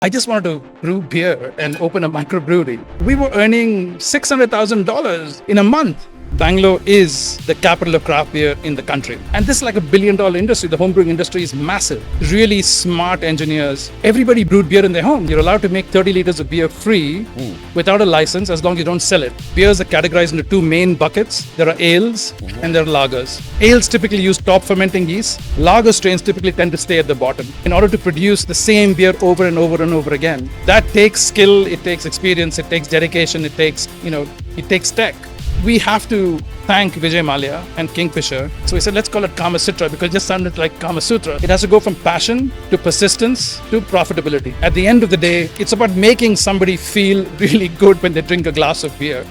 I just wanted to brew beer and open a microbrewery. We were earning $600,000 in a month. Bangalore is the capital of craft beer in the country. And this is like $1 billion industry. The homebrewing industry is massive. Really smart engineers. Everybody brewed beer in their home. You're allowed to make 30 liters of beer free without a license as long as you don't sell it. Beers are categorized into two main buckets. There are ales and there are lagers. Ales typically use top fermenting yeast. Lager strains typically tend to stay at the bottom. In order to produce the same beer over and over and over again, that takes skill, it takes experience, it takes dedication, it takes tech. We have to thank Vijay Mallya and Kingfisher. So we said, let's call it Kama Sutra because it just sounded like Kama Sutra. It has to go from passion to persistence to profitability. At the end of the day, it's about making somebody feel really good when they drink a glass of beer.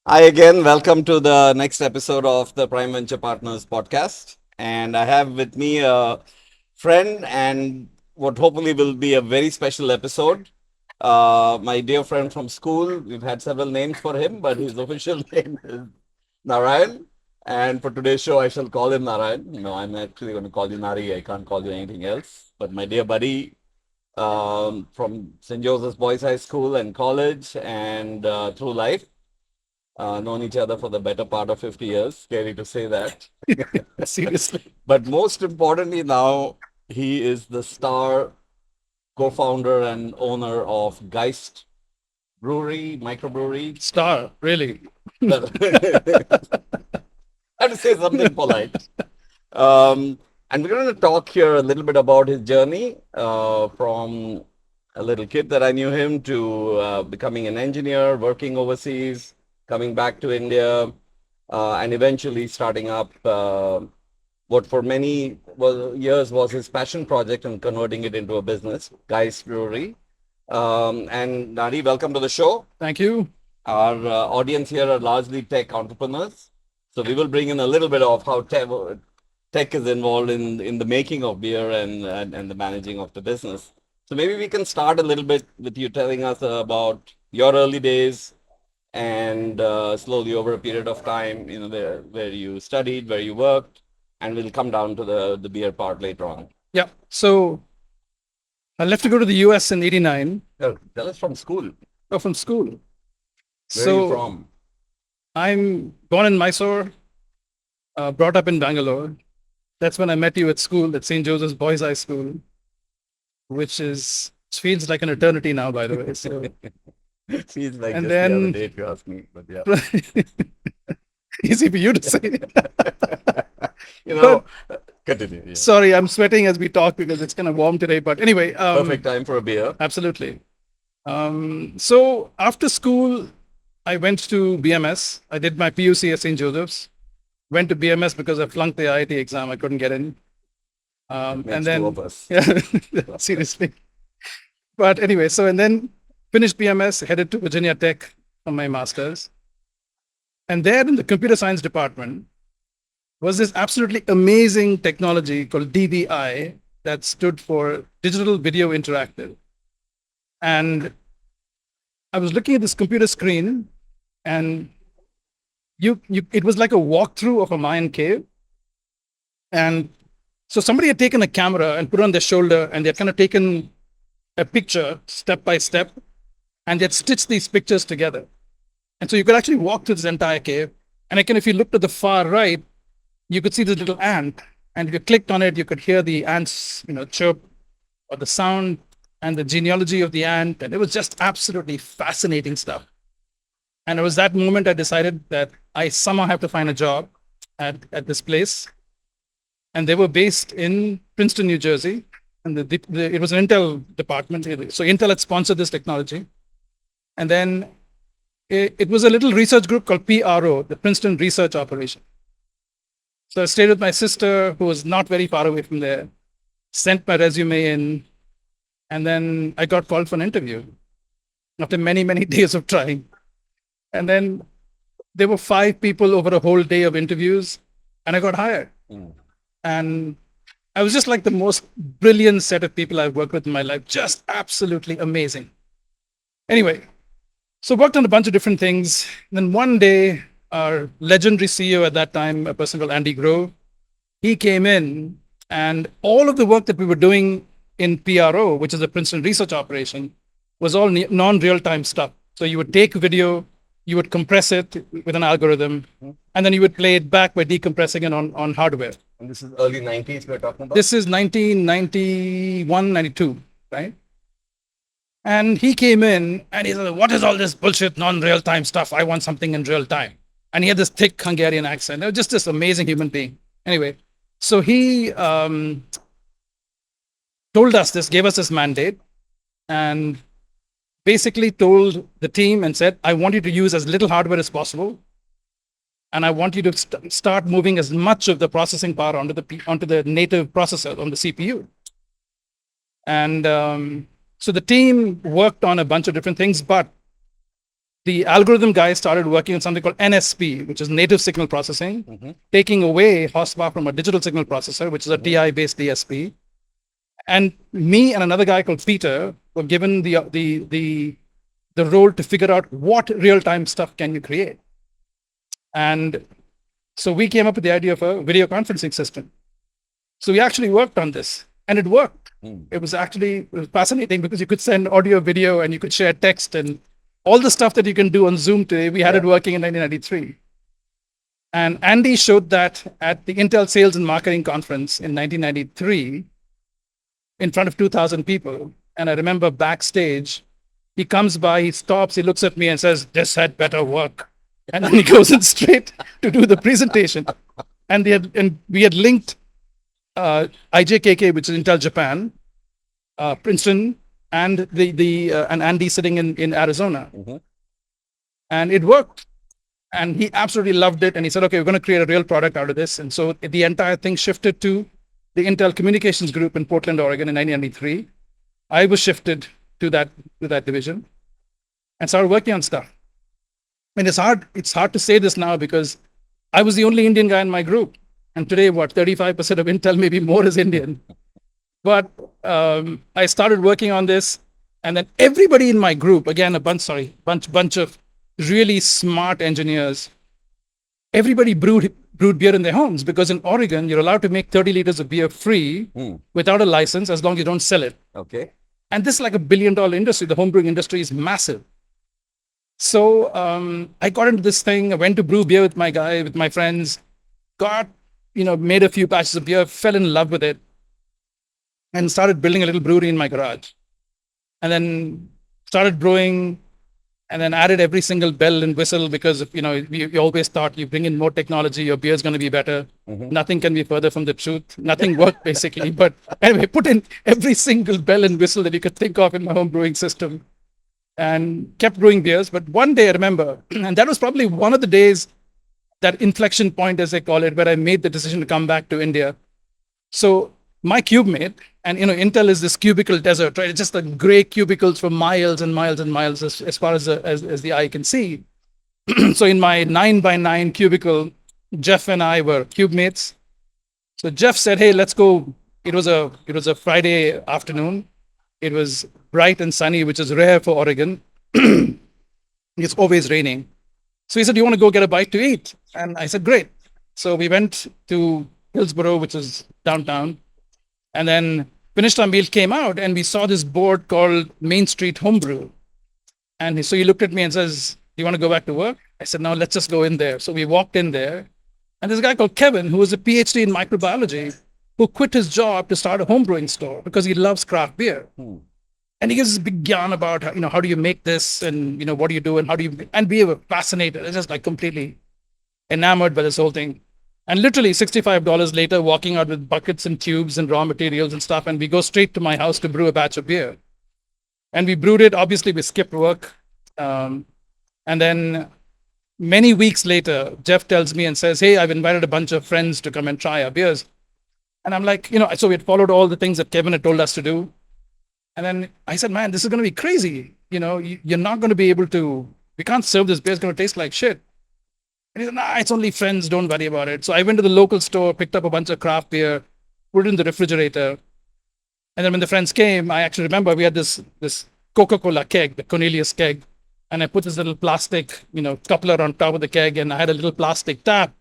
Hi again, welcome to the next episode of the Prime Venture Partners podcast. And I have with me a friend and what hopefully will be a very special episode. My dear friend from school, we've had several names for him, but his official name is Narayan. And for today's show, I shall call him Narayan. I'm actually going to call you Nari. I can't call you anything else. But my dear buddy from St. Joseph's Boys High School and college and through life. Known each other for the better part of 50 years. Scary to say that. Seriously. But most importantly now, he is the star co-founder and owner of Geist microbrewery. Star, really. I have to say something polite. And we're going to talk here a little bit about his journey from a little kid that I knew him to becoming an engineer, working overseas, coming back to India, and eventually starting up what for many years was his passion project and converting it into a business, Geist Brewery. And Nari, welcome to the show. Thank you. Our audience here are largely tech entrepreneurs. So we will bring in a little bit of how tech is involved in the making of beer and the managing of the business. So maybe we can start a little bit with you telling us about your early days, and slowly over a period of time, where you studied, where you worked, and we'll come down to the beer part later on. Yeah. So I left to go to the US in 89. Tell us from school. Oh, from school. Where are you from? I'm born in Mysore, brought up in Bangalore. That's when I met you at school at St. Joseph's Boys High School, which feels like an eternity now, by the way. So it feels like and just then, the other day, if you ask me. But yeah. Easy for you to say. Continue. Yeah. Sorry, I'm sweating as we talk because it's kind of warm today. But anyway. Perfect time for a beer. Absolutely. So after school, I went to BMS. I did my PUC at St. Joseph's. Went to BMS because I flunked the IIT exam. I couldn't get in. And then, two of us. Yeah, seriously. But anyway, and then finished BMS, headed to Virginia Tech for my master's. And there in the computer science department was this absolutely amazing technology called DVI that stood for Digital Video Interactive. And I was looking at this computer screen, and it was like a walkthrough of a Mayan cave. And so somebody had taken a camera and put it on their shoulder, and they had kind of taken a picture step by step, and they had stitched these pictures together. And so you could actually walk through this entire cave. And again, if you looked at the far right, you could see this little ant. And if you clicked on it, you could hear the ants, chirp, or the sound and the genealogy of the ant. And it was just absolutely fascinating stuff. And it was that moment I decided that I somehow have to find a job at this place. And they were based in Princeton, New Jersey. And it was an Intel department. So Intel had sponsored this technology. And then it was a little research group called PRO, the Princeton Research Operation. So I stayed with my sister, who was not very far away from there, sent my resume in, and then I got called for an interview after many, many days of trying. And then there were 5 people over a whole day of interviews, and I got hired. And I was just like the most brilliant set of people I've worked with in my life, just absolutely amazing. Anyway, so worked on a bunch of different things. And then one day, our legendary CEO at that time, a person called Andy Grove, he came in, and all of the work that we were doing in PRO, which is the Princeton Research Operation, was all non-real-time stuff. So you would take video, you would compress it with an algorithm, and then you would play it back by decompressing it on hardware. And this is early 90s we're talking about? This is 1991, 92, right? And he came in and he said, "What is all this bullshit, non-real time stuff? I want something in real time." And he had this thick Hungarian accent. Just this amazing human being. Anyway, so he told us this, gave us this mandate, and basically told the team and said, "I want you to use as little hardware as possible. And I want you to start moving as much of the processing power onto the native processor, on the CPU." And so the team worked on a bunch of different things, but the algorithm guys started working on something called NSP, which is native signal processing, taking away horsepower from a digital signal processor, which is a TI-based DSP. And me and another guy called Peter were given the role to figure out what real-time stuff can you create. And so we came up with the idea of a video conferencing system. So we actually worked on this, and it worked. It was fascinating because you could send audio, video, and you could share text, and all the stuff that you can do on Zoom today, we had it working in 1993. And Andy showed that at the Intel Sales and Marketing Conference in 1993 in front of 2,000 people. And I remember backstage, he comes by, he stops, he looks at me and says, "This had better work." And then he goes in straight to do the presentation. And we had linked IJKK, which is Intel Japan, Princeton, and and Andy sitting in Arizona. And it worked. And he absolutely loved it. And he said, "Okay, we're going to create a real product out of this." And so the entire thing shifted to the Intel Communications Group in Portland, Oregon in 1993. I was shifted to that division and started working on stuff. And it's hard to say this now because I was the only Indian guy in my group. And today, 35% of Intel, maybe more, is Indian. But I started working on this, and then everybody in my group, again, a bunch of really smart engineers, everybody brewed beer in their homes, because in Oregon, you're allowed to make 30 liters of beer free without a license as long as you don't sell it. Okay. And this is like $1 billion industry. The homebrewing industry is massive. So I got into this thing. I went to brew beer with my friends, made a few batches of beer, fell in love with it, and started building a little brewery in my garage. And then started brewing, and then added every single bell and whistle, because you always thought you bring in more technology, your beer's going to be better. Nothing can be further from the truth. Nothing worked basically. But anyway, put in every single bell and whistle that you could think of in my home brewing system, and kept brewing beers. But one day I remember, and that was probably one of the days, that inflection point, as they call it, where I made the decision to come back to India. So my cube mate, and Intel is this cubicle desert, right? It's just the gray cubicles for miles and miles and miles as far as the eye can see. So in my 9x9 cubicle, Jeff and I were cube mates. So Jeff said, "Hey, let's go." It was a Friday afternoon. It was bright and sunny, which is rare for Oregon. It's always raining. So he said, "Do you want to go get a bite to eat?" And I said, "Great." So we went to Hillsborough, which is downtown, and then finished our meal, came out, and we saw this board called Main Street Homebrew. And so he looked at me and says, "Do you want to go back to work?" I said, "No, let's just go in there." So we walked in there, and this guy called Kevin, who was a PhD in microbiology, who quit his job to start a homebrewing store because he loves craft beer. And he gives this big yarn about, how do you make this, and, what do you do, and how do you, and we were fascinated. It's just like completely enamored by this whole thing. And literally $65 later, walking out with buckets and tubes and raw materials and stuff, and we go straight to my house to brew a batch of beer. And we brewed it. Obviously, we skipped work. And then many weeks later, Jeff tells me and says, "Hey, I've invited a bunch of friends to come and try our beers." And I'm like, so we had followed all the things that Kevin had told us to do. And then I said, "Man, this is going to be crazy. You're not going to be able to, we can't serve this beer. It's going to taste like shit." And he said, "Nah, it's only friends. Don't worry about it." So I went to the local store, picked up a bunch of craft beer, put it in the refrigerator. And then when the friends came, I actually remember we had this Coca-Cola keg, the Cornelius keg. And I put this little plastic, coupler on top of the keg, and I had a little plastic tap.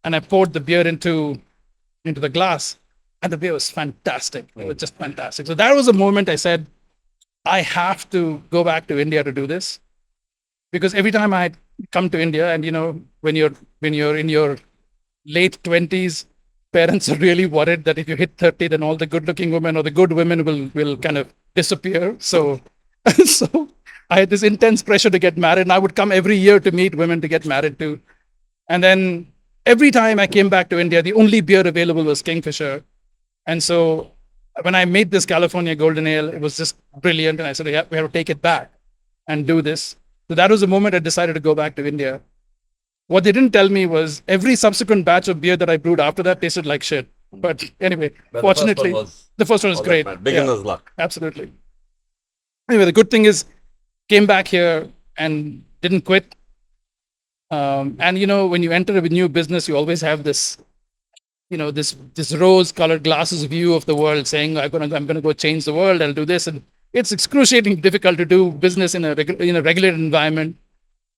And I poured the beer into into the glass, and the beer was fantastic. It was just fantastic. So that was the moment I said, I have to go back to India to do this, because every time I come to India, and when you're in your late 20s, parents are really worried that if you hit 30, then all the good-looking women or the good women will kind of disappear. So, so I had this intense pressure to get married, and I would come every year to meet women to get married to. And then every time I came back to India, the only beer available was Kingfisher. And so when I made this California Golden Ale, it was just brilliant. And I said, yeah, we have to take it back and do this. So that was the moment I decided to go back to India. What they didn't tell me was every subsequent batch of beer that I brewed after that tasted like shit. But anyway, But fortunately, the first one was all that great. mattered. Beginner's luck. Absolutely. Anyway, the good thing is, came back here and didn't quit. And when you enter a new business, you always have this, this rose-colored glasses view of the world, saying, I'm gonna go change the world. I'll do this, and it's excruciatingly difficult to do business in a regulated environment.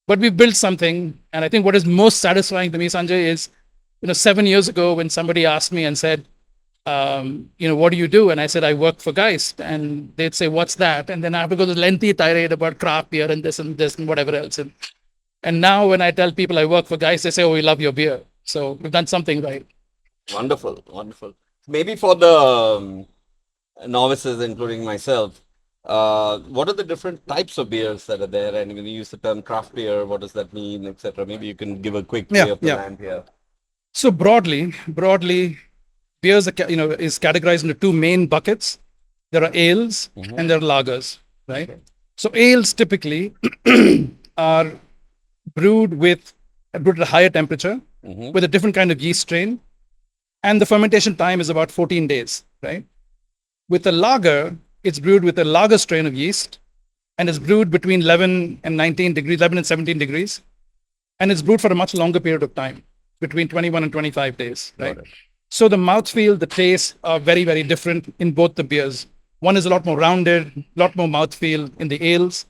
But we built something, and I think what is most satisfying to me, Sanjay, is 7 years ago when somebody asked me and said, what do you do? And I said, I work for Geist. And they'd say, what's that? And then I have to go to the lengthy tirade about craft beer and this and whatever else. And now when I tell people I work for Geist, they say, oh, we love your beer. So we've done something right. Wonderful, wonderful. Maybe for the novices, including myself, what are the different types of beers that are there? And when you use the term craft beer, what does that mean, etc.? Maybe you can give a quick lay of the land here. So broadly, beers is categorized into two main buckets. There are ales and there are lagers, right? Okay. So ales typically are brewed at a higher temperature with a different kind of yeast strain, and the fermentation time is about 14 days, right? With a lager, it's brewed with a lager strain of yeast, and it's brewed between 11 and 19 degrees, 11 and 17 degrees, and it's brewed for a much longer period of time, between 21 and 25 days, right? So the mouthfeel, the taste are very, very different in both the beers. One is a lot more rounded, a lot more mouthfeel in the ales.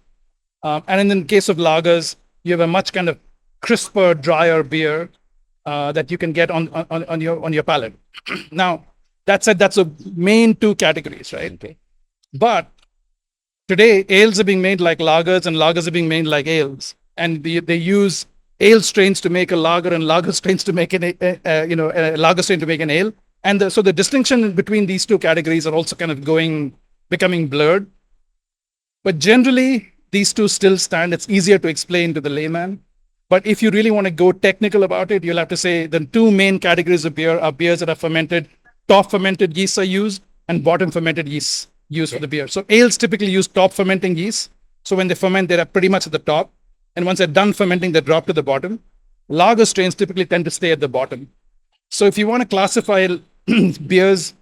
And in the case of lagers, you have a much kind of crisper, drier beer that you can get on your palate. Now, that said, that's the main two categories, right? Okay. But today, ales are being made like lagers, and lagers are being made like ales. And they use ale strains to make a lager and lager strains to make a lager strain to make an ale. And so the distinction between these two categories are also kind of becoming blurred. But generally, these two still stand. It's easier to explain to the layman. But if you really want to go technical about it, you'll have to say the two main categories of beer are beers that are fermented. Top fermented yeasts are used, and bottom fermented yeasts used for the beer. So ales typically use top fermenting yeast. So when they ferment, they're pretty much at the top. And once they're done fermenting, they drop to the bottom. Lager strains typically tend to stay at the bottom. So if you want to classify beers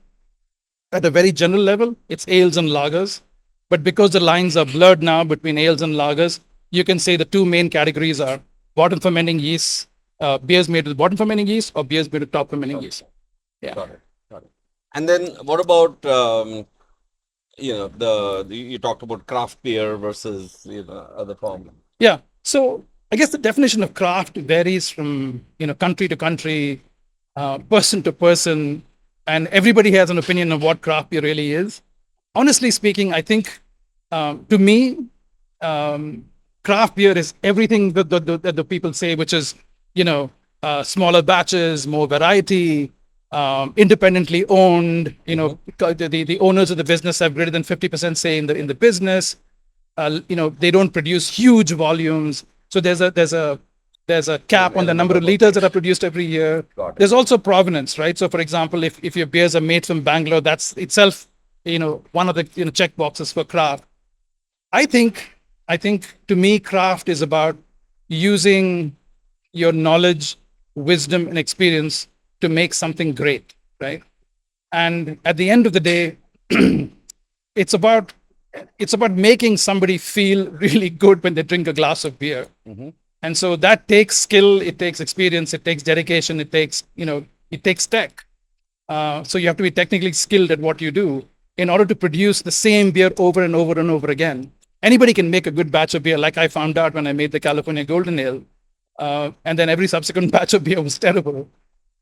at a very general level, it's ales and lagers. But because the lines are blurred now between ales and lagers, you can say the two main categories are bottom fermenting yeast, beers made with bottom fermenting yeast, or beers made with top fermenting yeast. Yeah. Got it. And then what about you talked about craft beer versus other forms? Yeah. So I guess the definition of craft varies from country to country, person to person, and everybody has an opinion of what craft beer really is. Honestly speaking, I think to me, craft beer is everything that the people say, which is smaller batches, more variety, independently owned. The owners of the business have greater than 50% say in the business. They don't produce huge volumes, so there's a cap on the number of liters that are produced every year. There's also provenance, right? So for example, if your beers are made from Bangalore, that's itself one of the check boxes for craft. I think to me, craft is about using your knowledge, wisdom, and experience to make something great, right? And at the end of the day, it's about making somebody feel really good when they drink a glass of beer. And so that takes skill, it takes experience, it takes dedication, it takes tech. So you have to be technically skilled at what you do in order to produce the same beer over and over and over again. Anybody can make a good batch of beer, like I found out when I made the California Golden Ale. And then every subsequent batch of beer was terrible.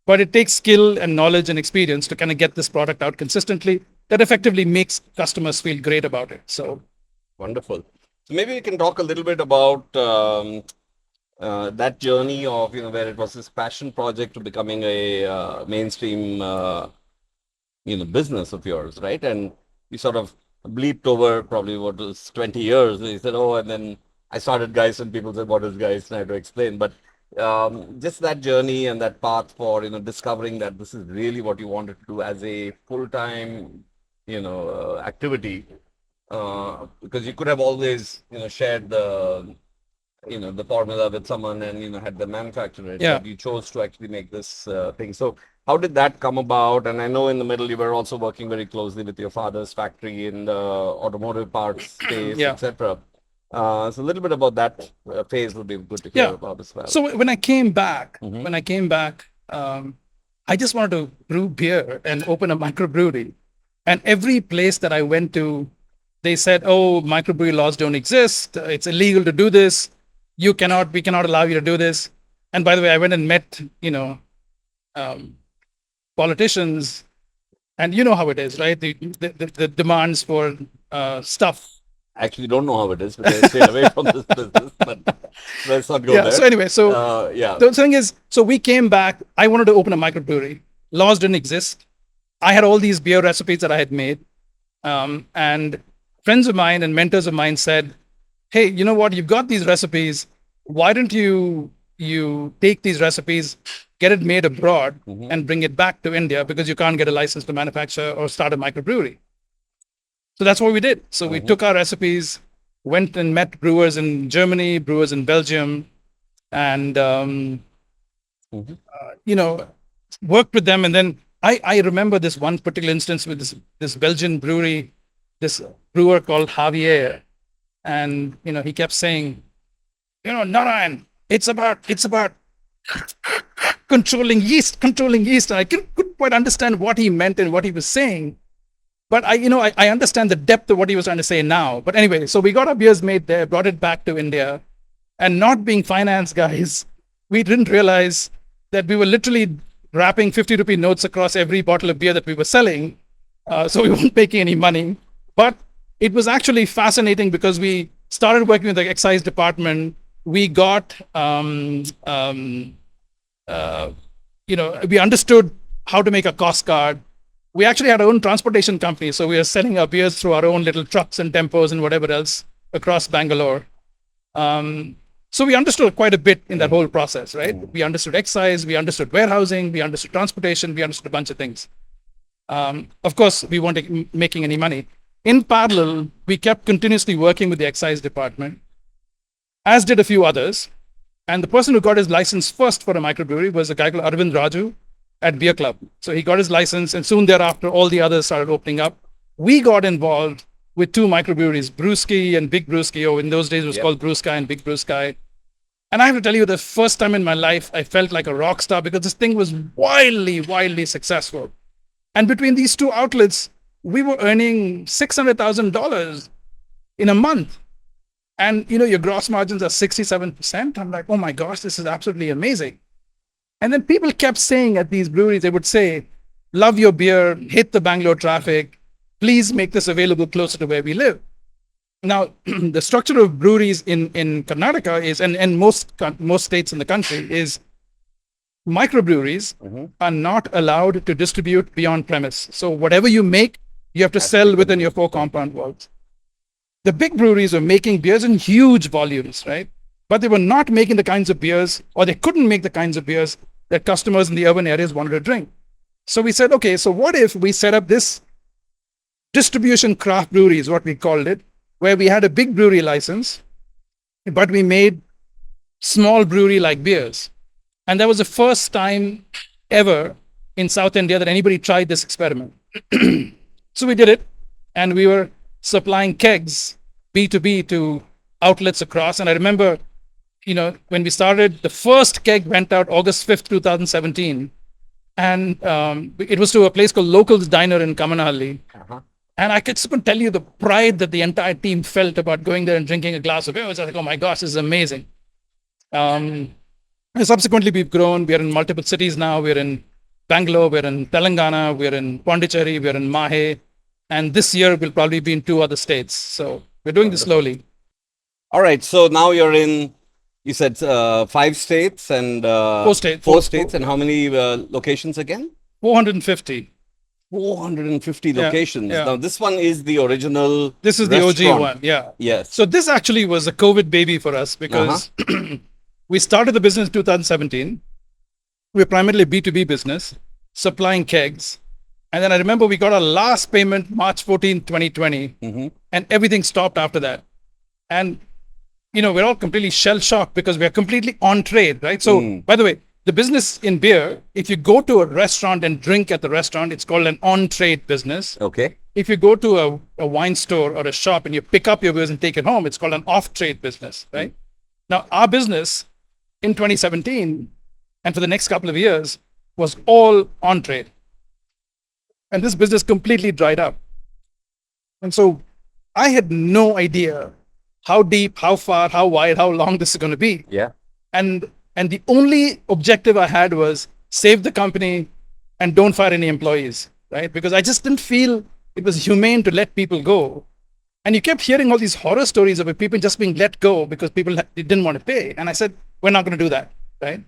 but it takes skill and knowledge and experience to kind of get this product out consistently that effectively makes customers feel great about it. So Wonderful. So maybe we can talk a little bit about that journey of, where it was this passion project to becoming a mainstream, business of yours, right? And you sort of bleeped over probably what was 20 years. And you said, oh, and then I started Geist, and people said, what is Geist? And I had to explain. But just that journey and that path for, discovering that this is really what you wanted to do as a full-time, activity. Because you could have always, shared the formula with someone and, had them manufacture it. Yeah. But you chose to actually make this thing. So how did that come about? And I know in the middle you were also working very closely with your father's factory in the automotive parts space, Yeah. etc. So a little bit about that phase would be good to hear about as well. So when I came back, I just wanted to brew beer and open a microbrewery. And every place that I went to, they said, "Oh, microbrewery laws don't exist. It's illegal to do this. We cannot allow you to do this." And by the way, I went and met, politicians, and you know how it is, right? The demands for stuff. Actually, don't know how it is because I stayed away from this business, but let's not go there. So anyway, the thing is, so we came back. I wanted to open a microbrewery. Laws didn't exist. I had all these beer recipes that I had made, and friends of mine and mentors of mine said, "Hey, you know what? You've got these recipes. Why don't you take these recipes, get it made abroad, and bring it back to India because you can't get a license to manufacture or start a microbrewery." So that's what we did. So we took our recipes, went and met brewers in Germany, brewers in Belgium, and worked with them. And then I remember this one particular instance with this Belgian brewery, this brewer called Javier, and he kept saying, "Narayan, it's about controlling yeast. And I couldn't quite understand what he meant and what he was saying. But I understand the depth of what he was trying to say now. But anyway, so we got our beers made there, brought it back to India, and not being finance guys, we didn't realize that we were literally wrapping 50 rupee notes across every bottle of beer that we were selling. So we weren't making any money. But it was actually fascinating because we started working with the excise department. We got, we understood how to make a cost card. We actually had our own transportation company. So we were selling our beers through our own little trucks and tempos and whatever else across Bangalore. So we understood quite a bit in that whole process, right? We understood excise, we understood warehousing, we understood transportation, we understood a bunch of things. Of course, we weren't making any money. In parallel, we kept continuously working with the excise department, as did a few others. And the person who got his license first for a microbrewery was a guy called Arvind Raju at Beer Club. So he got his license, and soon thereafter, all the others started opening up. We got involved with two microbreweries, Brewski and Big Brewski, or in those days it was called Brew Sky and Big Brew Sky. And I have to tell you, the first time in my life, I felt like a rock star because this thing was wildly successful. And between these two outlets, we were earning $600,000 in a month. And, your gross margins are 67%. I'm like, oh my gosh, this is absolutely amazing. And then people kept saying at these breweries, they would say, "Love your beer, hate the Bangalore traffic. Please make this available closer to where we live." Now, the structure of breweries in Karnataka is, and most states in the country, is microbreweries are not allowed to distribute beyond premise. So whatever you make, you have to sell within your 4 compound walls. The big breweries were making beers in huge volumes, right? But they were not making the kinds of beers, or they couldn't make the kinds of beers that customers in the urban areas wanted to drink. So we said, okay, so what if we set up this distribution craft brewery, is what we called it, where we had a big brewery license, but we made small brewery-like beers. And that was the first time ever in South India that anybody tried this experiment. So we did it, and we were supplying kegs, B2B, to outlets across. And I remember, when we started, the first keg went out August 5th, 2017. And it was to a place called Locals Diner in Kamanahalli. And I could tell you the pride that the entire team felt about going there and drinking a glass of beer. I was like, oh my gosh, this is amazing. And subsequently, we've grown. We are in multiple cities now. We're in Bangalore, we're in Telangana, we're in Pondicherry, we're in Mahe, and this year we'll probably be in 2 other states. So we're doing this slowly. All right. So now you're in, you said 5 states and 4 states. 4 states. And how many locations again? 450. 450 Yeah, locations. yeah. Now, this one is the original This is the OG restaurant. one. Yeah. Yes. So this actually was a COVID baby for us because we started the business in 2017. We're primarily B2B business, supplying kegs. And then I remember we got our last payment March 14, 2020, and everything stopped after that. And, we're all completely shell shocked because we're completely on trade, right? So, by the way, the business in beer, if you go to a restaurant and drink at the restaurant, it's called an on trade business. Okay. If you go to a wine store or a shop and you pick up your beers and take it home, it's called an off trade business, right? Now, our business in 2017 and for the next couple of years was all on trade. And this business completely dried up. And so I had no idea how deep, how far, how wide, how long this is going to be. Yeah. And the only objective I had was save the company and don't fire any employees, right? Because I just didn't feel it was humane to let people go. And you kept hearing all these horror stories of people just being let go because people didn't want to pay. And I said, we're not going to do that, right?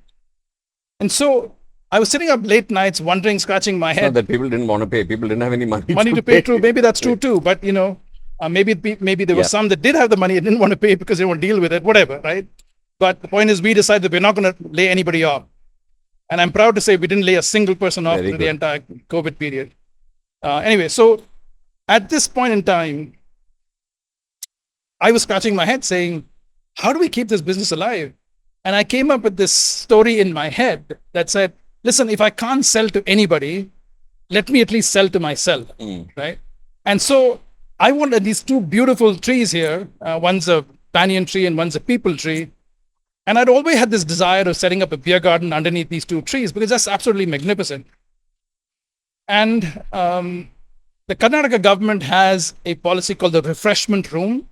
And so I was sitting up late nights wondering, scratching my head. Not that people didn't want to pay. People didn't have any money. Money to pay, true. Maybe that's true too. But, maybe there were some that did have the money and didn't want to pay because they didn't want to deal with it, whatever, right? But the point is, we decided we're not going to lay anybody off. And I'm proud to say we didn't lay a single person off through the entire COVID period. Anyway, so at this point in time, I was scratching my head saying, how do we keep this business alive? And I came up with this story in my head that said, listen, if I can't sell to anybody, let me at least sell to myself, right? And so I wanted these 2 beautiful trees here. One's a banyan tree and one's a peepal tree. And I'd always had this desire of setting up a beer garden underneath these 2 trees because that's absolutely magnificent. And the Karnataka government has a policy called the refreshment room,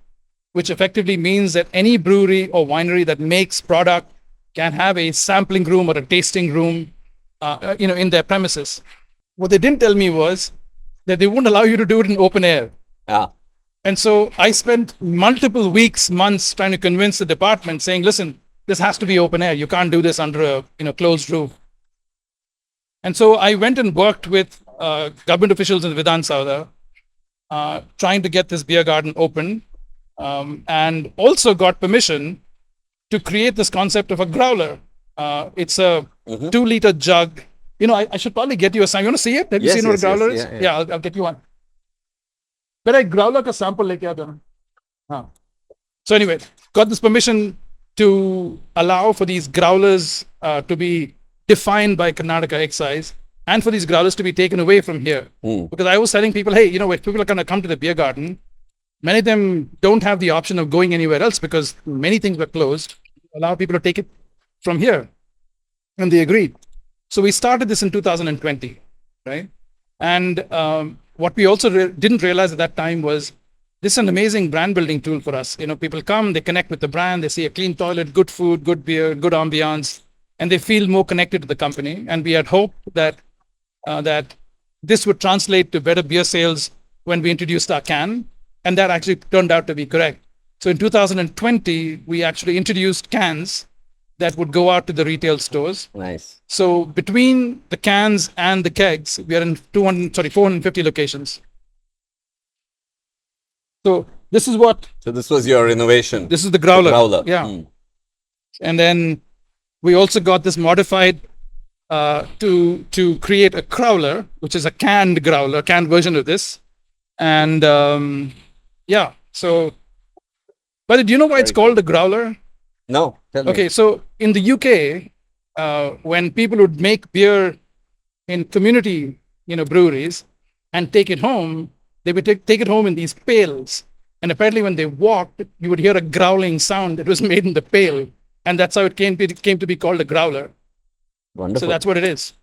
which effectively means that any brewery or winery that makes product can have a sampling room or a tasting room, in their premises. What they didn't tell me was that they won't allow you to do it in open air. And so I spent multiple weeks, months trying to convince the department saying, listen, this has to be open air. You can't do this under a closed roof. And so I went and worked with government officials in Vidhan Sauda, trying to get this beer garden open, and also got permission to create this concept of a growler. It's a 2-liter jug. I should probably get you a sample. You want to see it? Have you seen what a growler is? Yeah, I'll get you one. But I growler ka sample leke aata na. So anyway, got this permission to allow for these growlers to be defined by Karnataka Excise and for these growlers to be taken away from here. Because I was telling people, hey, if people are going to come to the beer garden, many of them don't have the option of going anywhere else because many things were closed. Allow people to take it from here. And they agreed. So we started this in 2020, right? And what we also didn't realize at that time was this is an amazing brand building tool for us. People come, they connect with the brand, they see a clean toilet, good food, good beer, good ambiance, and they feel more connected to the company. And we had hoped that this would translate to better beer sales when we introduced our can. And that actually turned out to be correct. So in 2020, we actually introduced cans that would go out to the retail stores. Nice. So between the cans and the kegs, we are in 450 locations. So this is what. So this was your innovation. This is the growler. Yeah. And then we also got this modified to create a growler, which is a canned version of this. And so, but do you know why it's called a growler? No, tell me. Okay, so in the UK, when people would make beer in community, breweries and take it home, they would take it home in these pails. And apparently when they walked, you would hear a growling sound that was made in the pail. And that's how it came to be called a growler. Wonderful. So that's what it is.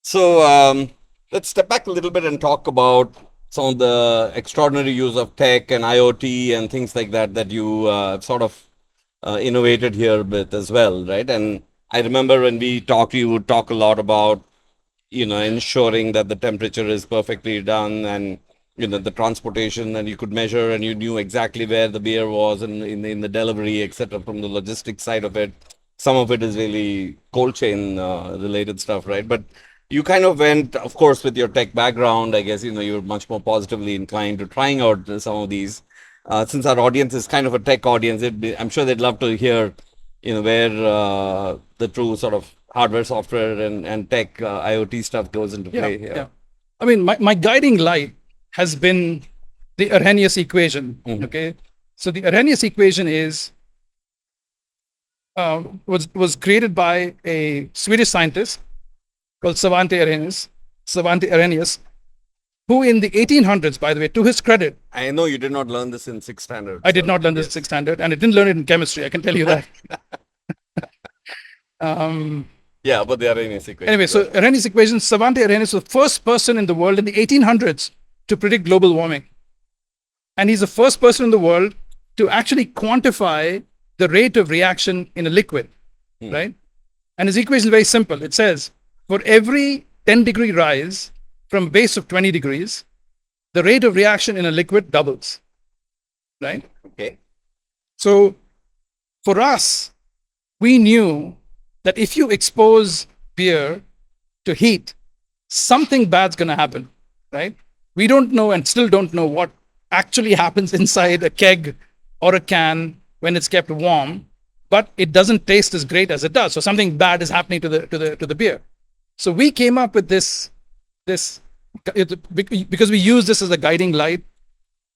So let's step back a little bit and talk about some of the extraordinary use of tech and IoT and things like that you sort of innovated here with as well, right? And I remember when we talked, you would talk a lot about ensuring that the temperature is perfectly done, and the transportation, and you could measure and you knew exactly where the beer was, and in the delivery, etc. From the logistics side of it, some of it is really cold chain related stuff, right? But you kind of went, of course, with your tech background. I guess you're much more positively inclined to trying out some of these. Since our audience is kind of a tech audience, I'm sure they'd love to hear, where the true sort of hardware, software, and tech IoT stuff goes into play here. Yeah. I mean, my guiding light has been the Arrhenius equation. Okay. So the Arrhenius equation was created by a Swedish scientist called Svante Arrhenius, who in the 1800s, by the way, to his credit, I know you did not learn this in sixth standard. I did not learn this in sixth standard, and I didn't learn it in chemistry. I can tell you that. Yeah, but the Arrhenius equation. Anyway, so Arrhenius equation, Svante Arrhenius was the first person in the world in the 1800s to predict global warming. And he's the first person in the world to actually quantify the rate of reaction in a liquid, right? And his equation is very simple. It says, for every 10-degree rise from a base of 20 degrees, the rate of reaction in a liquid doubles, right? Okay. So for us, we knew that if you expose beer to heat, something bad's going to happen, right? We don't know and still don't know what actually happens inside a keg or a can when it's kept warm, but it doesn't taste as great as it does. So something bad is happening to the beer. So we came up with this because we use this as a guiding light.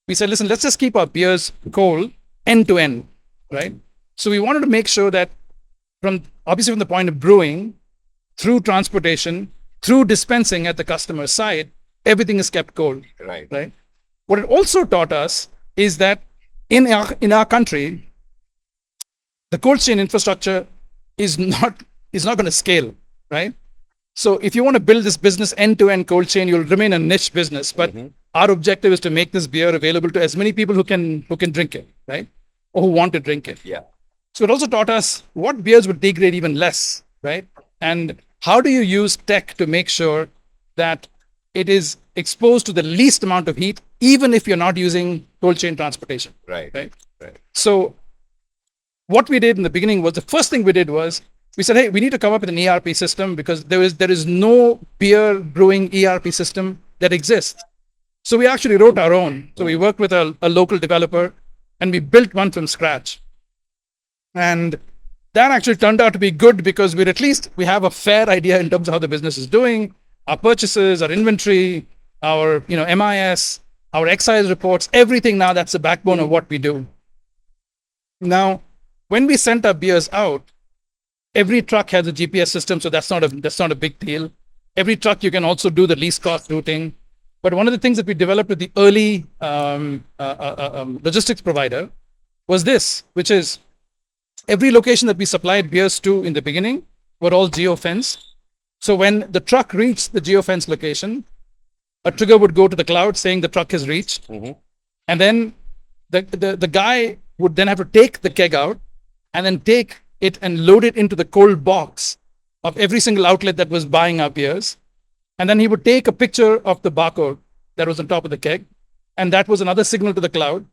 We said, listen, let's just keep our beers cold end to end, right? So we wanted to make sure that obviously from the point of brewing, through transportation, through dispensing at the customer side, everything is kept cold. Right. What it also taught us is that in our country, the cold chain infrastructure is not going to scale, right? So if you want to build this business end-to-end cold chain, you'll remain a niche business. But our objective is to make this beer available to as many people who can drink it, right? Or who want to drink it. Yeah. So it also taught us what beers would degrade even less, right? And how do you use tech to make sure that it is exposed to the least amount of heat, even if you're not using cold chain transportation. Right. So what we did in the beginning was, the first thing we did was, we said, hey, we need to come up with an ERP system, because there is no beer brewing ERP system that exists. So we actually wrote our own. So we worked with a local developer and we built one from scratch. And that actually turned out to be good, because we have a fair idea in terms of how the business is doing, our purchases, our inventory, our MIS, our excise reports, everything. Now that's the backbone of what we do. Now, when we sent our beers out, every truck has a GPS system, so that's not a big deal. Every truck you can also do the least cost routing. But one of the things that we developed with the early logistics provider was this, which is every location that we supplied beers to in the beginning were all geo-fenced. So when the truck reached the geo-fence location, a trigger would go to the cloud saying the truck has reached. And then the guy would then have to take the keg out and then take it and load it into the cold box of every single outlet that was buying our beers. And then he would take a picture of the barcode that was on top of the keg. And that was another signal to the cloud.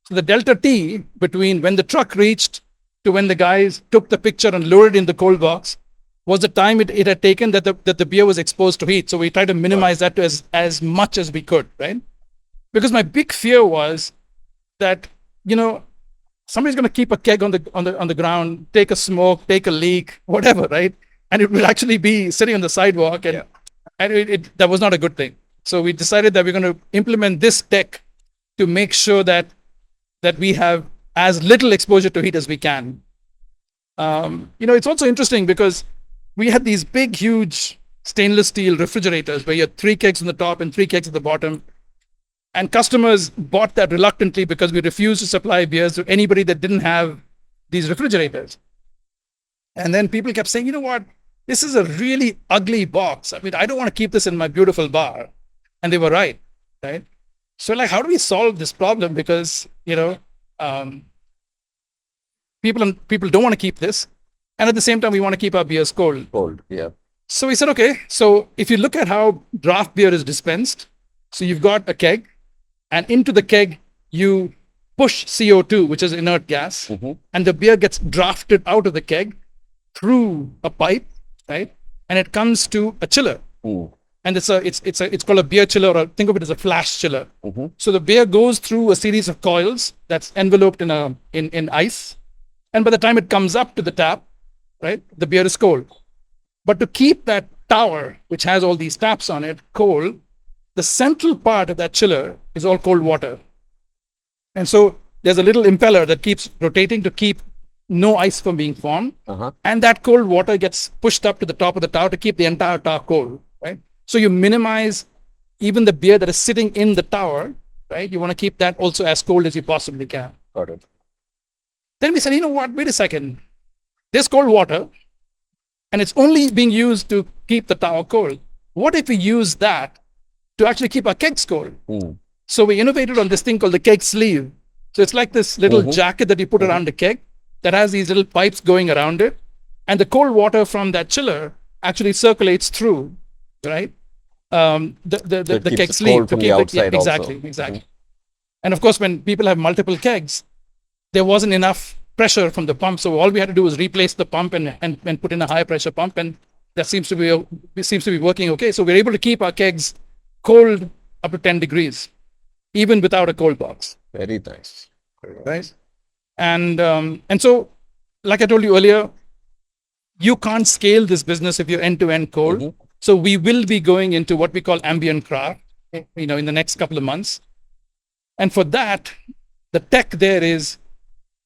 So the delta T between when the truck reached to when the guys took the picture and loaded in the cold box was the time it had taken that the beer was exposed to heat. So we tried to minimize that to as much as we could, right? Because my big fear was that, somebody's going to keep a keg on the ground, take a smoke, take a leak, whatever, right? And it would actually be sitting on the sidewalk, and that was not a good thing. So we decided that we're going to implement this tech to make sure that we have as little exposure to heat as we can. It's also interesting because we had these big, huge stainless steel refrigerators where you had 3 kegs on the top and 3 kegs at the bottom. And customers bought that reluctantly because we refused to supply beers to anybody that didn't have these refrigerators. And then people kept saying, you know what? This is a really ugly box. I mean, I don't want to keep this in my beautiful bar. And they were right? So how do we solve this problem? Because, people don't want to keep this. And at the same time, we want to keep our beers cold. Yeah. So we said, okay, so if you look at how draft beer is dispensed, so you've got a keg, and into the keg, you push CO2, which is inert gas, and the beer gets drafted out of the keg through a pipe, right? And it comes to a chiller. And it's called a beer chiller, or think of it as a flash chiller. So the beer goes through a series of coils that's enveloped in ice, and by the time it comes up to the tap, right, the beer is cold. But to keep that tower, which has all these taps on it, cold, the central part of that chiller is all cold water. And so there's a little impeller that keeps rotating to keep no ice from being formed. And that cold water gets pushed up to the top of the tower to keep the entire tower cold, right? So you minimize even the beer that is sitting in the tower, right? You want to keep that also as cold as you possibly can. Got it. Then we said, you know what? Wait a second. There's cold water, and it's only being used to keep the tower cold. What if we use that to actually keep our kegs cold? So we innovated on this thing called the keg sleeve. So it's like this little jacket that you put around the keg that has these little pipes going around it. And the cold water from that chiller actually circulates through, right? The keg sleeve. From the outside exactly, also. exactly. And of course, when people have multiple kegs, there wasn't enough pressure from the pump. So all we had to do was replace the pump and put in a high pressure pump. And that seems to be working okay. So we're able to keep our kegs cold up to 10 degrees, even without a cold box. Very nice. Right? And so, like I told you earlier, you can't scale this business if you're end-to-end cold. So we will be going into what we call ambient craft, in the next couple of months. And for that, the tech there is,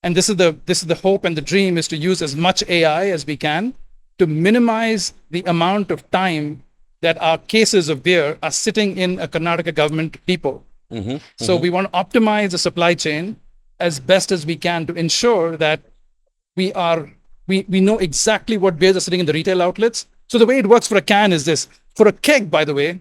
and this is the hope and the dream, is to use as much AI as we can to minimize the amount of time that our cases of beer are sitting in a Karnataka government depot. So we want to optimize the supply chain as best as we can to ensure that we know exactly what beers are sitting in the retail outlets. So the way it works for a can is this. For a keg, by the way,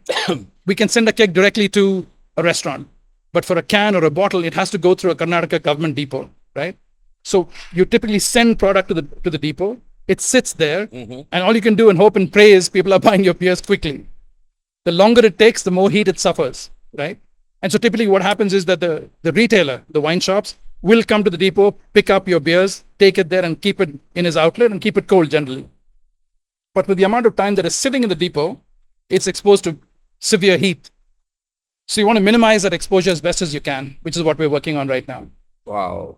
we can send a keg directly to a restaurant. But for a can or a bottle, it has to go through a Karnataka government depot, right? So you typically send product to the depot. It sits there, and all you can do and hope and pray is people are buying your beers quickly. The longer it takes, the more heat it suffers, right? And so typically what happens is that the retailer, the wine shops, will come to the depot, pick up your beers, take it there and keep it in his outlet and keep it cold generally. But with the amount of time that is sitting in the depot, it's exposed to severe heat. So you want to minimize that exposure as best as you can, which is what we're working on right now. Wow.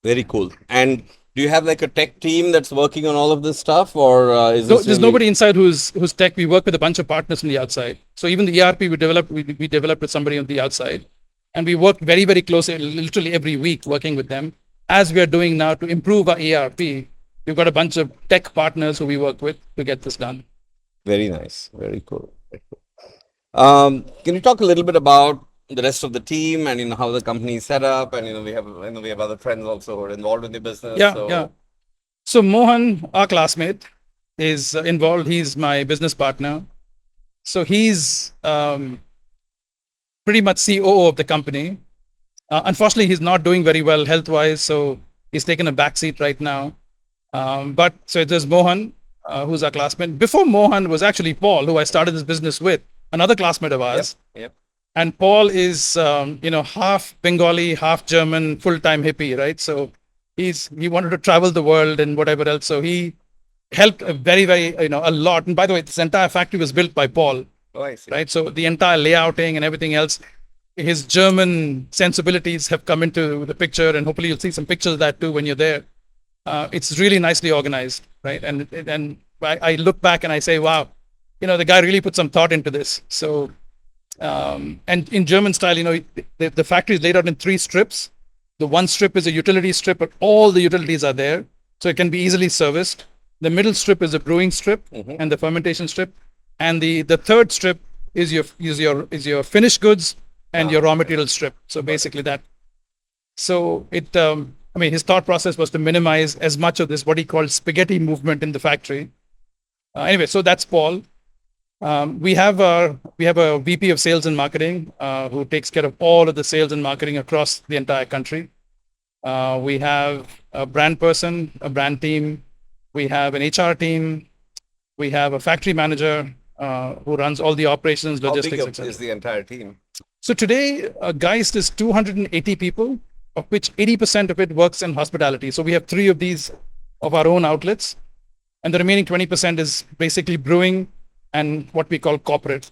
Very cool. And do you have like a tech team that's working on all of this stuff, or is this there's nobody inside who's tech. We work with a bunch of partners from the outside. So even the ERP we developed with somebody on the outside, and we work very, very closely, literally every week, working with them, as we are doing now to improve our ERP. We've got a bunch of tech partners who we work with to get this done. Very nice. Very cool. Can you talk a little bit about the rest of the team and how the company is set up, and we have other friends also who are involved in the business. Yeah. So Mohan, our classmate, is involved. He's my business partner. So he's pretty much COO of the company. Unfortunately, he's not doing very well health-wise, so he's taken a back seat right now. But so there's Mohan, who's our classmate. Before Mohan was actually Paul, who I started this business with, another classmate of ours. Yep. And Paul is, half Bengali, half German, full-time hippie, right? So he wanted to travel the world and whatever else. So he helped very, very, a lot. And by the way, this entire factory was built by Paul. Oh, I see. Right? So the entire layouting and everything else, his German sensibilities have come into the picture, and hopefully you'll see some pictures of that too when you're there. It's really nicely organized, right? And I look back and I say, wow, the guy really put some thought into this. So, and in German style, the factory is laid out in 3 strips. The one strip is a utility strip, but all the utilities are there, so it can be easily serviced. The middle strip is a brewing strip and the fermentation strip, and the third strip is your finished goods and your raw material strip. So basically that. So his thought process was to minimize as much of this, what he called spaghetti movement in the factory. Anyway, so that's Paul. We have a VP of sales and marketing who takes care of all of the sales and marketing across the entire country. We have a brand person, a brand team. We have an HR team. We have a factory manager who runs all the operations, How big logistics, etc. is the entire team? So today, Geist is 280 people, of which 80% of it works in hospitality. So we have 3 of these of our own outlets, and the remaining 20% is basically brewing and what we call corporate.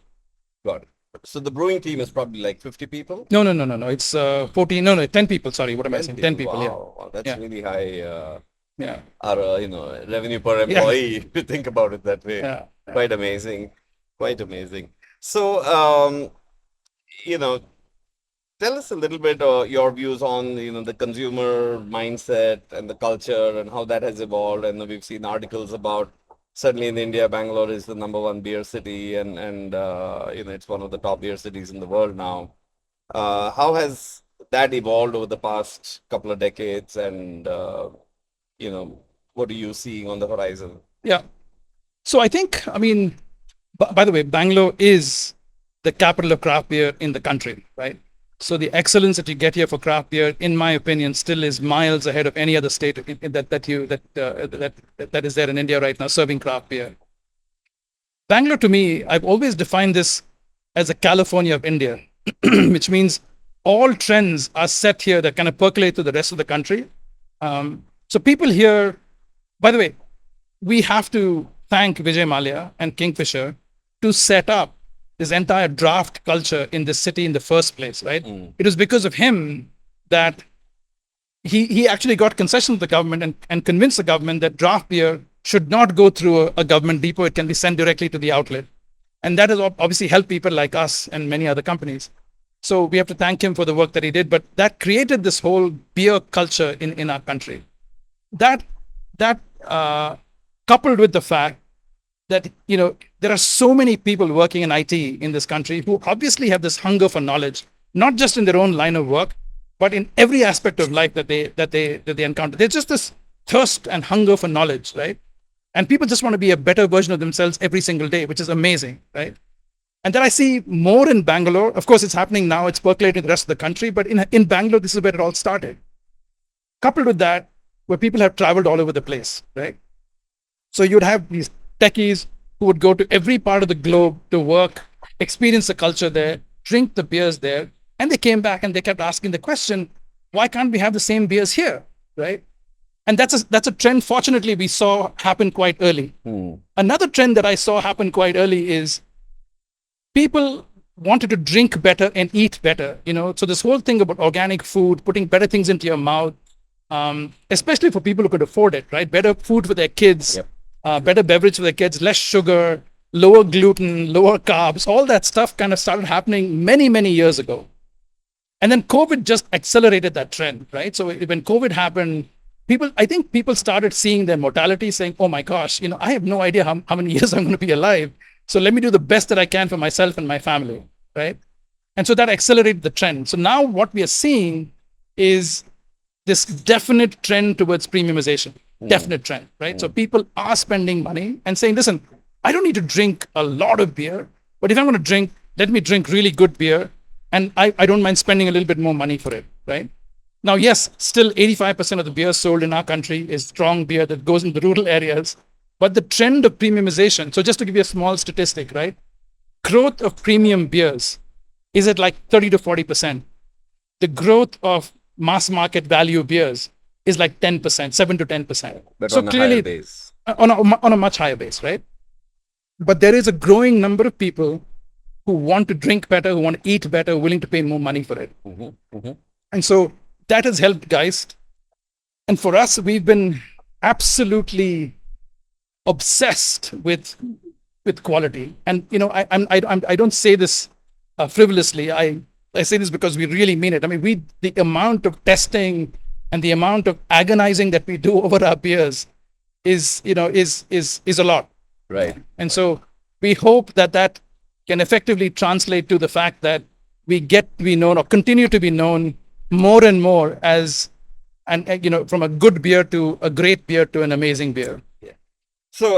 Got it. So the brewing team is probably like 50 people? No. It's 14. No, 10 people. Sorry, what am I saying? 10 people. Wow, that's Yeah. really high. Yeah. Our revenue per employee. If you think about it that way, Yeah. quite amazing, quite amazing. So you know, tell us a little bit your views on the consumer mindset and the culture and how that has evolved. And we've seen articles about certainly in India, Bangalore is the #1 beer city, and it's one of the top beer cities in the world now. How has that evolved over the past couple of decades, and what are you seeing on the horizon? Yeah. So I think, I mean, by the way, Bangalore is the capital of craft beer in the country, right? So the excellence that you get here for craft beer, in my opinion, still is miles ahead of any other state that is there in India right now serving craft beer. Bangalore, to me, I've always defined this as a California of India, which means all trends are set here that kind of percolate to the rest of the country. So people here, by the way, we have to thank Vijay Mallya and Kingfisher to set up this entire draft culture in this city in the first place, right? It was because of him that he actually got concessions from the government and convinced the government that draft beer should not go through a government depot. It can be sent directly to the outlet. And that has obviously helped people like us and many other companies. So we have to thank him for the work that he did. But that created this whole beer culture in our country. That coupled with the fact that there are so many people working in IT in this country who obviously have this hunger for knowledge, not just in their own line of work, but in every aspect of life that they encounter. There's just this thirst and hunger for knowledge, right? And people just want to be a better version of themselves every single day, which is amazing, right? And then I see more in Bangalore. Of course, it's happening now. It's percolating the rest of the country. But in Bangalore, this is where it all started. Coupled with that, where people have traveled all over the place, right? So you'd have these techies who would go to every part of the globe to work, experience the culture there, drink the beers there. And they came back and they kept asking the question, why can't we have the same beers here, right? And that's a trend, fortunately, we saw happen quite early. Another trend that I saw happen quite early is people wanted to drink better and eat better. So this whole thing about organic food, putting better things into your mouth, especially for people who could afford it, right? Better food for their kids, better beverage for their kids, less sugar, lower gluten, lower carbs, all that stuff kind of started happening many, many years ago. And then COVID just accelerated that trend, right? So when COVID happened, I think people started seeing their mortality, saying, oh my gosh, I have no idea how many years I'm going to be alive. So let me do the best that I can for myself and my family, right? And so that accelerated the trend. So now what we are seeing is this definite trend towards premiumization, definite trend, right? So people are spending money and saying, listen, I don't need to drink a lot of beer, but if I'm going to drink, let me drink really good beer. And I don't mind spending a little bit more money for it, right? Now, yes, still 85% of the beer sold in our country is strong beer that goes into rural areas. But the trend of premiumization, so just to give you a small statistic, right? Growth of premium beers is at like 30 to 40%. The growth of mass market value beers is like 10%, 7 to 10%. But so on a clearly, higher base. On a much higher base, right? But there is a growing number of people who want to drink better, who want to eat better, willing to pay more money for it. And so that has helped Geist. And for us, we've been absolutely obsessed with quality. And I don't say this frivolously. I say this because we really mean it. I mean, the amount of testing and the amount of agonizing that we do over our beers is a lot. Right. And so we hope that can effectively translate to the fact that we get to be known or continue to be known more and more as from a good beer to a great beer to an amazing beer. So,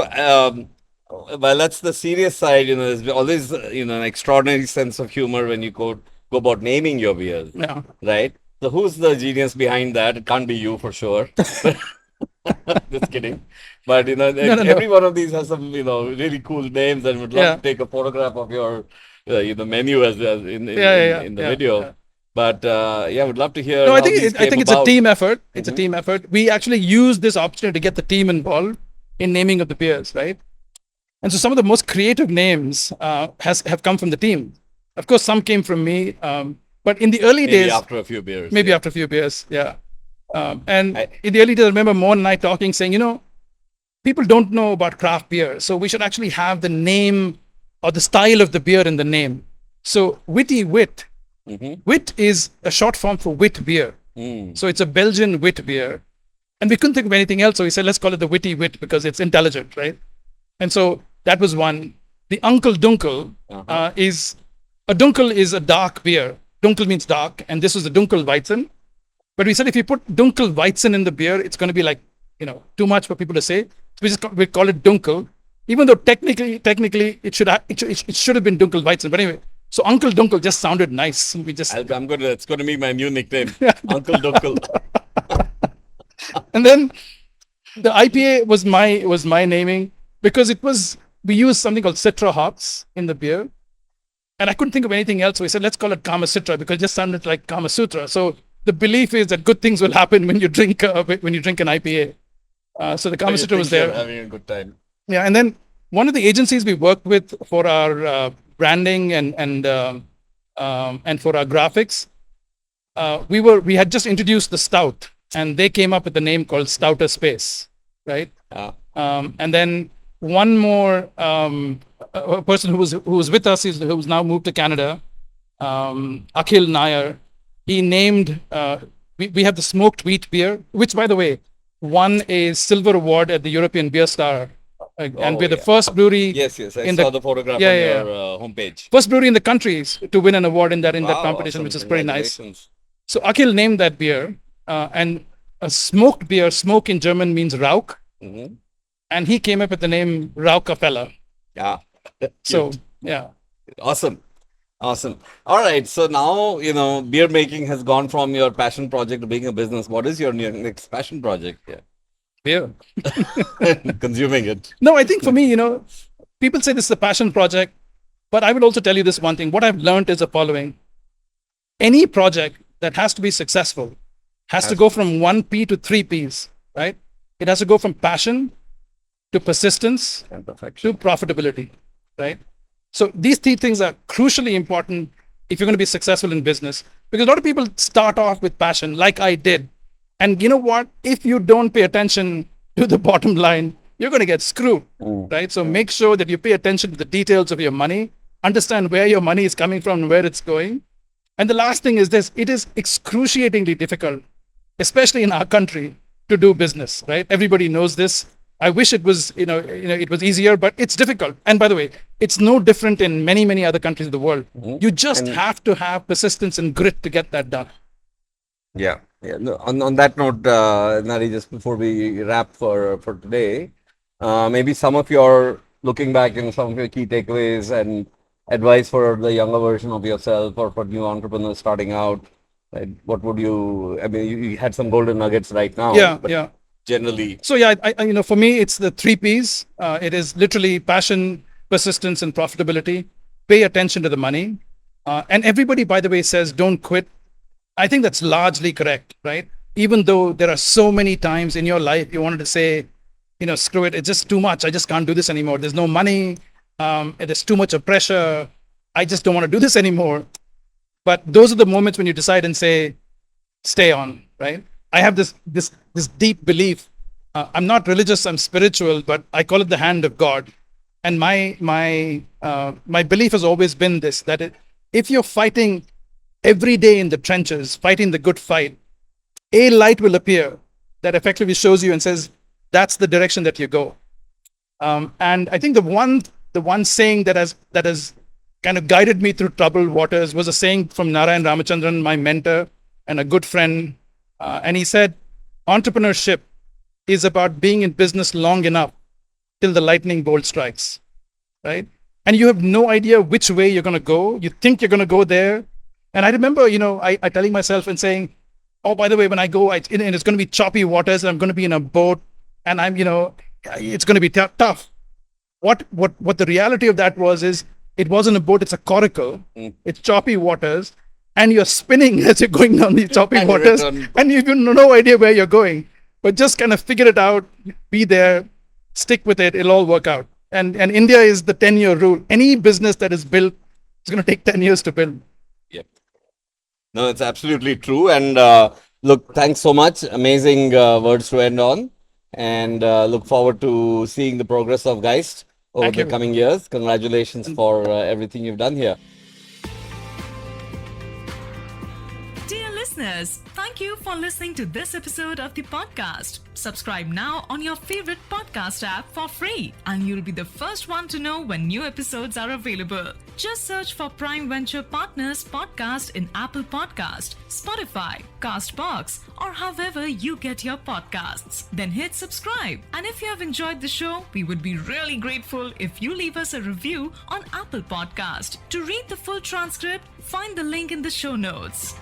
well, that's the serious side. There's always an extraordinary sense of humor when you go about naming your beers. Yeah. Right. So, who's the genius behind that? It can't be you for sure. Just kidding. But No, no, every no. one of these has some really cool names, and would love Yeah, to take a photograph of your menu as in the yeah. video. But yeah, would love to hear No, I how think these I came think it's a about. team effort. It's a Hmm. team effort. We actually use this opportunity to get the team involved in naming of the beers, right? And so some of the most creative names have come from the team. Of course, some came from me, but in the early Maybe days, after a few beers. maybe Yeah. after a few beers, yeah. And I, in the early days, I remember Mohan and I talking, saying, people don't know about craft beer, so we should actually have the name or the style of the beer in the name. So Witty Wit, mhm. Wit is a short form for wit beer. Mm. So it's a Belgian wit beer. And we couldn't think of anything else. So we said, let's call it the Witty Wit because it's intelligent, right? And so that was one. The Uncle Dunkel Uh-huh. is a Dunkel is a dark beer. Dunkel means dark. And this was a Dunkel Weizen. But we said if you put Dunkel Weizen in the beer, it's going to be like, too much for people to say. So we call it Dunkel. Even though technically it should have been Dunkel Weizen. But anyway, so Uncle Dunkel just sounded nice. We just It's going to be my new nickname, Uncle Dunkel. and then the IPA was my naming because we used something called Citra hops in the beer, and I couldn't think of anything else. So we said let's call it Kama Citra because it just sounded like Kama Sutra. So the belief is that good things will happen when you drink an IPA. So the Kama You Sutra was think you're there. having a good time. Yeah, and then one of the agencies we worked with for our branding and for our graphics, we had just introduced the stout, and they came up with the name called Stouter Space, right? Yeah. And then one more a person who was with us who's now moved to Canada, Akhil Nair. He named we have the smoked wheat beer, which by the way won a silver award at the European Beer Star, and we're the first brewery. Yes, I in saw the photograph yeah, on yeah, your yeah. homepage. First brewery in the country to win an award in that Wow, competition, awesome. which is pretty nice. Congratulations. So Akhil named that beer, and a smoked beer. Smoke in German means Rauch, Hmm. and he came up with the name Rauchafella. Yeah. So Cute. yeah, Awesome. Awesome. All right. So now, beer making has gone from your passion project to being a business. What is your next passion project? Yeah. beer. Consuming it. No, I think for me, people say this is a passion project, but I would also tell you this one thing. What I've learned is the following: any project that has to be successful has to go from 1P to 3Ps, right? It has to go from passion to persistence And perfection. to profitability, right? So these three things are crucially important if you're going to be successful in business, because a lot of people start off with passion like I did. And you know what? If you don't pay attention to the bottom line, you're going to get screwed, right? So make sure that you pay attention to the details of your money, understand where your money is coming from and where it's going. And the last thing is this: it is excruciatingly difficult, especially in our country, to do business, right? Everybody knows this. I wish it was, it was easier, but it's difficult. And by the way, it's no different in many, many other countries of the world. You just have to have persistence and grit to get that done. Yeah. No, on that note, Nari, just before we wrap for today, maybe some of your looking back and some of your key takeaways and advice for the younger version of yourself or for new entrepreneurs starting out. Right? What would you? I mean, you had some golden nuggets right now. Yeah, but yeah. generally, So yeah, for me, it's the 3Ps. It is literally passion, persistence, and profitability. Pay attention to the money. And everybody, by the way, says don't quit. I think that's largely correct, right? Even though there are so many times in your life you wanted to say, screw it, it's just too much. I just can't do this anymore. There's no money. There's too much of pressure. I just don't want to do this anymore. But those are the moments when you decide and say, stay on, right? I have this deep belief. I'm not religious, I'm spiritual, but I call it the hand of God. And my belief has always been this: that if you're fighting every day in the trenches, fighting the good fight, a light will appear that effectively shows you and says, that's the direction that you go. And I think the one saying that has kind of guided me through troubled waters was a saying from Narayan Ramachandran, my mentor and a good friend. And he said, entrepreneurship is about being in business long enough till the lightning bolt strikes, right? And you have no idea which way you're going to go. You think you're going to go there. And I remember, I telling myself and saying, oh, by the way, when I go, and it's going to be choppy waters, and I'm going to be in a boat, and it's going to be tough. What the reality of that is it wasn't a boat, it's a coracle. It's choppy waters, and you're spinning as you're going down these choppy And waters, and you have no idea where you're going. But just kind of figure it out, be there, stick with it, it'll all work out. And India is the 10-year rule. Any business that is built is going to take 10 years to build. Yep. No, it's absolutely true. And look, thanks so much. Amazing words to end on. And look forward to seeing the progress of Geist over Thank the you. coming years. Congratulations for everything you've done here. Dear listeners, thank you for listening to this episode of the podcast. Subscribe now on your favorite podcast app for free, and you'll be the first one to know when new episodes are available. Just search for Prime Venture Partners Podcast in Apple Podcast, Spotify, Castbox, or however you get your podcasts. Then hit subscribe. And if you have enjoyed the show, we would be really grateful if you leave us a review on Apple Podcast. To read the full transcript, find the link in the show notes.